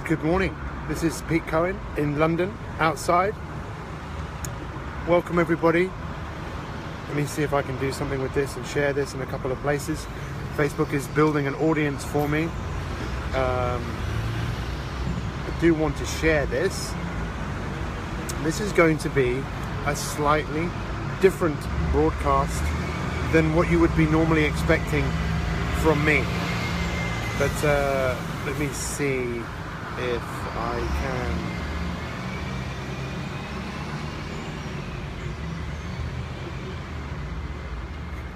Good morning. This is Pete Cohen in London, outside. Welcome everybody. Let me see if I can do something with this and share this in a couple of places. Facebook is building an audience for me. I do want to share this. This is going to be a slightly different broadcast than what you would be normally expecting from me. But let me see if I can.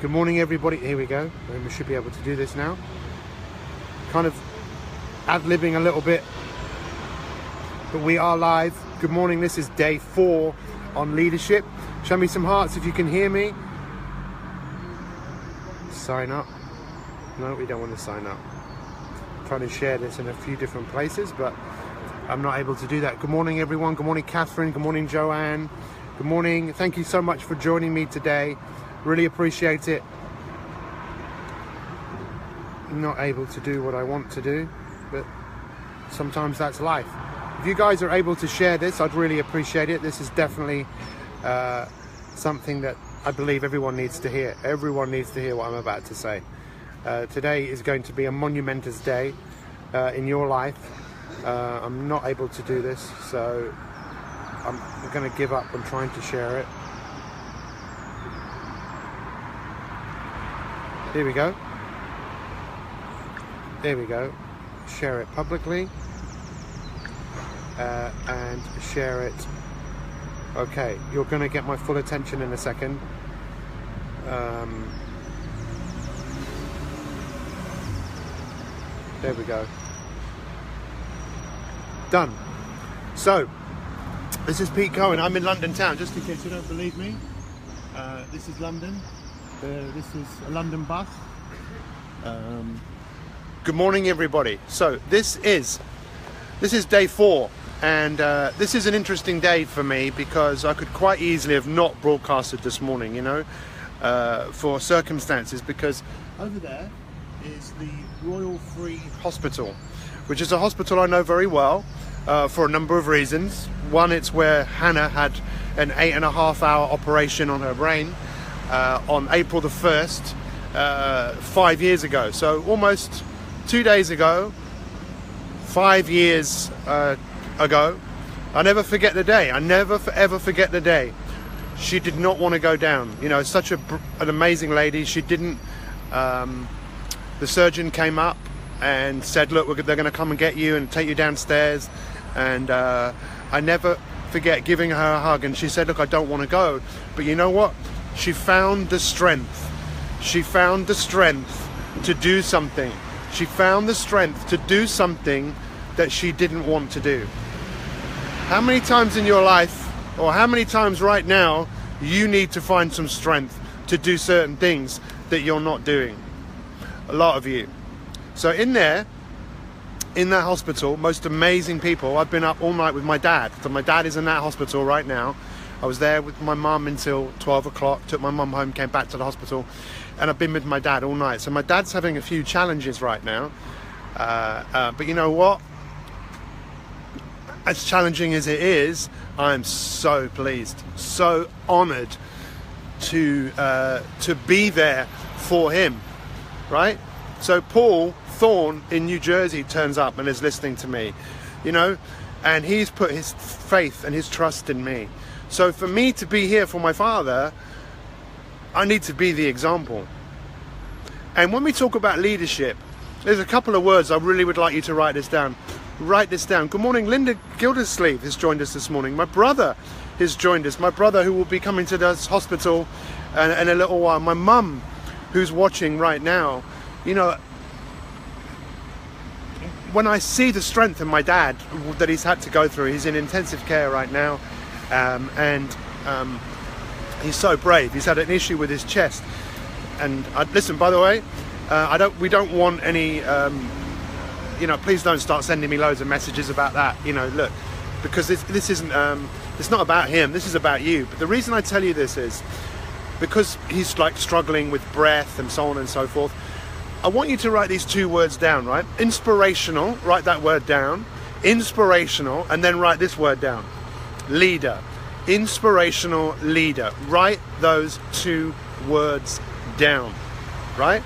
Good morning everybody. Here we go. We should be able to do this now. Kind of ad-libbing a little bit, but we are live. Good morning. This is day 4 on leadership. Show me some hearts if you can hear me. Sign up. No, we don't want to sign up. I'm trying to share this in a few different places, but I'm not able to do that. Good morning everyone. Good morning Catherine. Good morning Joanne. Good morning. Thank you so much for joining me today. Really appreciate it. I'm not able to do what I want to do, but sometimes that's life. If you guys are able to share this, I'd really appreciate it. This is definitely something that I believe everyone needs to hear. Everyone needs to hear what I'm about to say. Today is going to be a monumentous day in your life. I'm not able to do this, so I'm going to give up on trying to share it. Here we go. There we go. Share it publicly and share it. Okay, you're going to get my full attention in a second. There we go. Done. So, this is Pete Cohen. I'm in London town, just in case you don't believe me. This is London. This is a London bus. Good morning everybody. So this is day 4, and this is an interesting day for me because I could quite easily have not broadcasted this morning, you know, for circumstances, because over there is the Royal Free Hospital, which is a hospital I know very well for a number of reasons. One, it's where Hannah had an 8.5-hour operation on her brain on April the 1st, 5 years ago. So almost 2 days ago, 5 years ago. I never forget the day. I never ever forget the day. She did not want to go down. You know, such an amazing lady. She didn't. The surgeon came up and said, look, they're going to come and get you and take you downstairs. And I never forget giving her a hug. And she said, look, I don't want to go. But you know what? She found the strength. She found the strength to do something. She found the strength to do something that she didn't want to do. How many times in your life, or how many times right now, you need to find some strength to do certain things that you're not doing? A lot of you. So in there, in that hospital, most amazing people. I've been up all night with my dad. So my dad is in that hospital right now. I was there with my mum until 12 o'clock, took my mum home, came back to the hospital, and I've been with my dad all night. So my dad's having a few challenges right now. But you know what? As challenging as it is, I'm so pleased, so honoured to be there for him, right? So Paul Thorne in New Jersey turns up and is listening to me, you know, and he's put his faith and his trust in me. So for me to be here for my father, I need to be the example. And when we talk about leadership, there's a couple of words I really would like you to write this down. Write this down. Good morning, Linda Gildersleeve has joined us this morning. My brother has joined us. My brother, who will be coming to this hospital in a little while. My mum, who's watching right now. You know, when I see the strength in my dad that he's had to go through, he's in intensive care right now. He's so brave. He's had an issue with his chest, and listen, by the way, we don't want any you know, please don't start sending me loads of messages about that, you know, look, because this isn't it's not about him, this is about you. But the reason I tell you this is because he's like struggling with breath and so on and so forth. I want you to write these 2 words down, right? Inspirational, write that word down. Inspirational, and then write this word down. Leader. Inspirational leader. Write those two words down, right?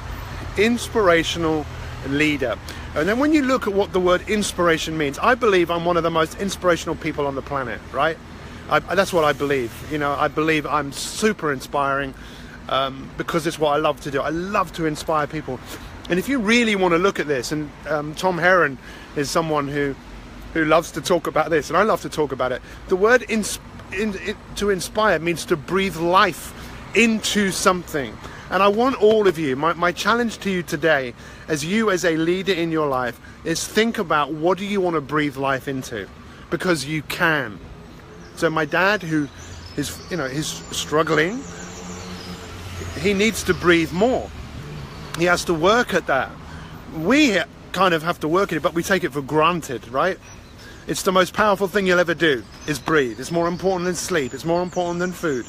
Inspirational leader. And then when you look at what the word inspiration means, I believe I'm one of the most inspirational people on the planet, right? That's what I believe. You know, I believe I'm super inspiring because it's what I love to do. I love to inspire people. And if you really want to look at this, and Tom Heron is someone who loves to talk about this, and I love to talk about it. The word to inspire means to breathe life into something. And I want all of you, my challenge to you today, as a leader in your life, is think about what do you want to breathe life into, because you can. So my dad, who is, he's struggling, he needs to breathe more. He has to work at that. We kind of have to work at it, but we take it for granted, right? It's the most powerful thing you'll ever do, is breathe. It's more important than sleep. It's more important than food.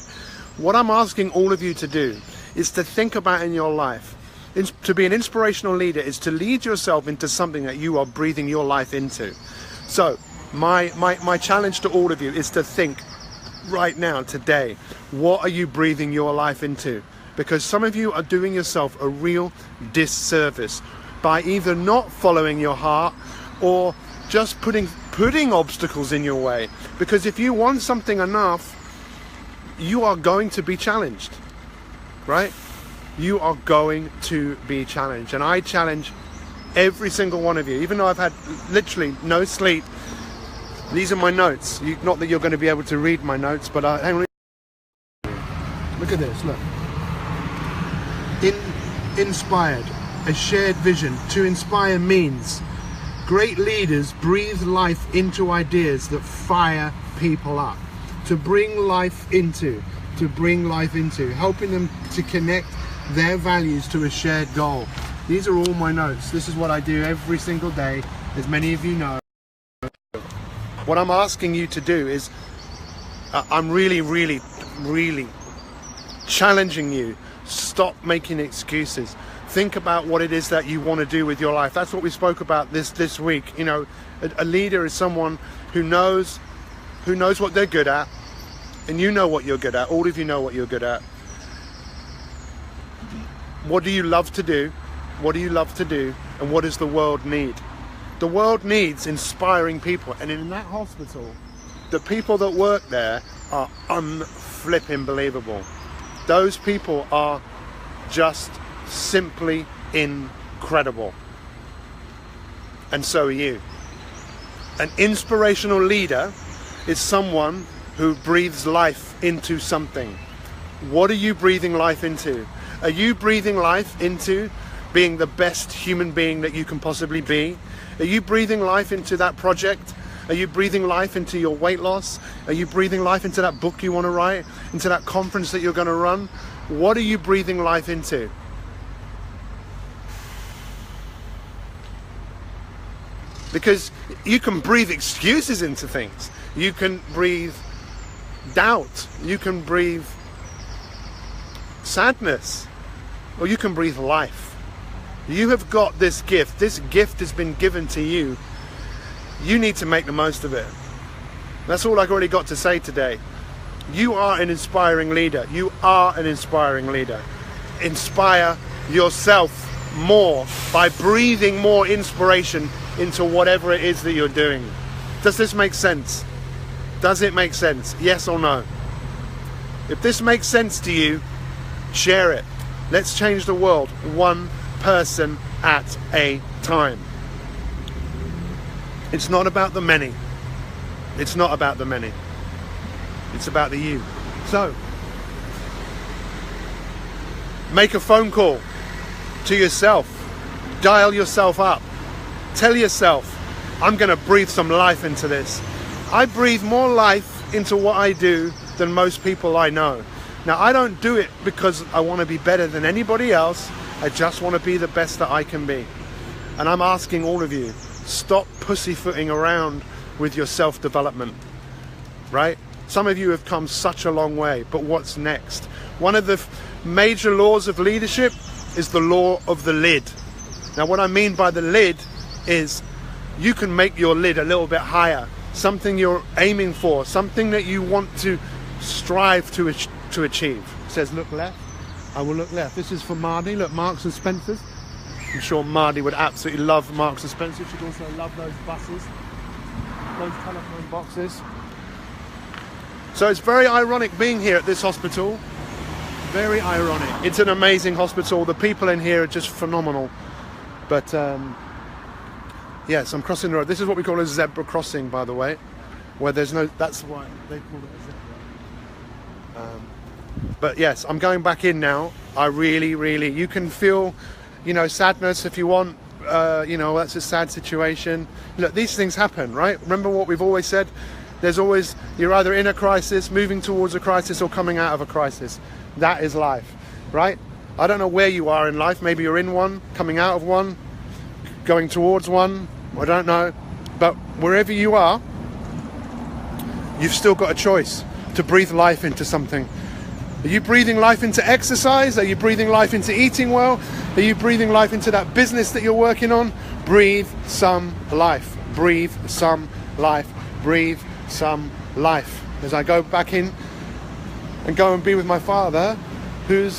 What I'm asking all of you to do is to think about in your life. To be an inspirational leader is to lead yourself into something that you are breathing your life into. So my challenge to all of you is to think right now, today, what are you breathing your life into? Because some of you are doing yourself a real disservice by either not following your heart or just putting obstacles in your way. Because if you want something enough, you are going to be challenged, right? You are going to be challenged. And I challenge every single one of you, even though I've had literally no sleep. These are my notes. Not that you're going to be able to read my notes, but hang on. Look at this, look. Inspired, a shared vision. To inspire means great leaders breathe life into ideas that fire people up. To bring life into, helping them to connect their values to a shared goal. These are all my notes. This is what I do every single day, as many of you know. What I'm asking you to do is, I'm really challenging you. Stop making excuses. Think about what it is that you want to do with your life. That's what we spoke about this week. You know, a leader is someone who knows what they're good at, and you know what you're good at. All of you know what you're good at. What do you love to do? What do you love to do? And what does the world need? The world needs inspiring people. And in that hospital, the people that work there are unflipping believable. Those people are just simply incredible. And so are you. An inspirational leader is someone who breathes life into something. What are you breathing life into? Are you breathing life into being the best human being that you can possibly be? Are you breathing life into that project? Are you breathing life into your weight loss? Are you breathing life into that book you want to write? Into that conference that you're going to run? What are you breathing life into? Because you can breathe excuses into things. You can breathe doubt. You can breathe sadness. Or you can breathe life. You have got this gift. This gift has been given to you. You need to make the most of it. That's all I've already got to say today. You are an inspiring leader. You are an inspiring leader. Inspire yourself more by breathing more inspiration into whatever it is that you're doing. Does this make sense? Does it make sense? Yes or no? If this makes sense to you, share it. Let's change the world one person at a time. It's not about the many. It's not about the many. It's about the you. So, make a phone call to yourself. Dial yourself up. Tell yourself, I'm going to breathe some life into this. I breathe more life into what I do than most people I know. Now, I don't do it because I want to be better than anybody else. I just want to be the best that I can be. And I'm asking all of you, stop pussyfooting around with your self-development, right? Some of you have come such a long way, but what's next? One of the major laws of leadership is the law of the lid. Now, what I mean by the lid is you can make your lid a little bit higher, something you're aiming for, something that you want to strive to achieve. It says look left, I will look left. This is for Mardi. Look, Marks and Spencer's. I'm sure Mardi would absolutely love Marks and Spencer. She'd also love those buses, those telephone boxes. So it's very ironic being here at this hospital. Very ironic. It's an amazing hospital. The people in here are just phenomenal. But yes, I'm crossing the road. This is what we call a zebra crossing, by the way, where there's no. That's why they call it a zebra. But yes, I'm going back in now. I really, you can feel, you know, sadness if you want. You know, that's a sad situation. Look, these things happen, right? Remember what we've always said? There's always, you're either in a crisis, moving towards a crisis, or coming out of a crisis. That is life, right? I don't know where you are in life. Maybe you're in one, coming out of one, going towards one. I don't know. But wherever you are, you've still got a choice to breathe life into something. Are you breathing life into exercise? Are you breathing life into eating well? Are you breathing life into that business that you're working on? Breathe some life. Breathe some life. Breathe some life. As I go back in and go and be with my father, who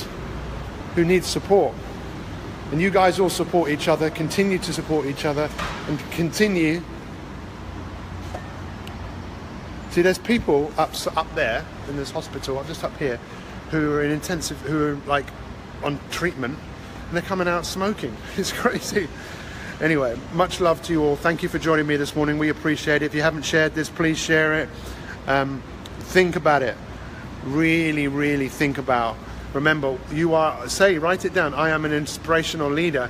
needs support. And you guys all support each other, continue to support each other, and continue. See, there's people up there in this hospital, just up here, who are in intensive, who are like on treatment, and they're coming out smoking. It's crazy. Anyway, much love to you all. Thank you for joining me this morning. We appreciate it. If you haven't shared this, please share it. Think about it. Really think about. Remember, you are, write it down. I am an inspirational leader.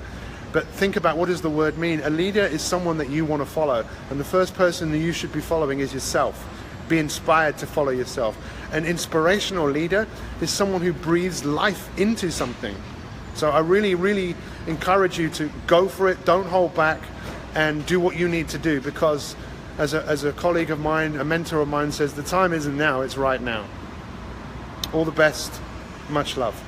But think about, what does the word mean? A leader is someone that you want to follow. And the first person that you should be following is yourself. Be inspired to follow yourself. An inspirational leader is someone who breathes life into something. So I really encourage you to go for it. Don't hold back, and do what you need to do, because as a colleague of mine, a mentor of mine says, the time isn't now, it's right now. All the best. Much love.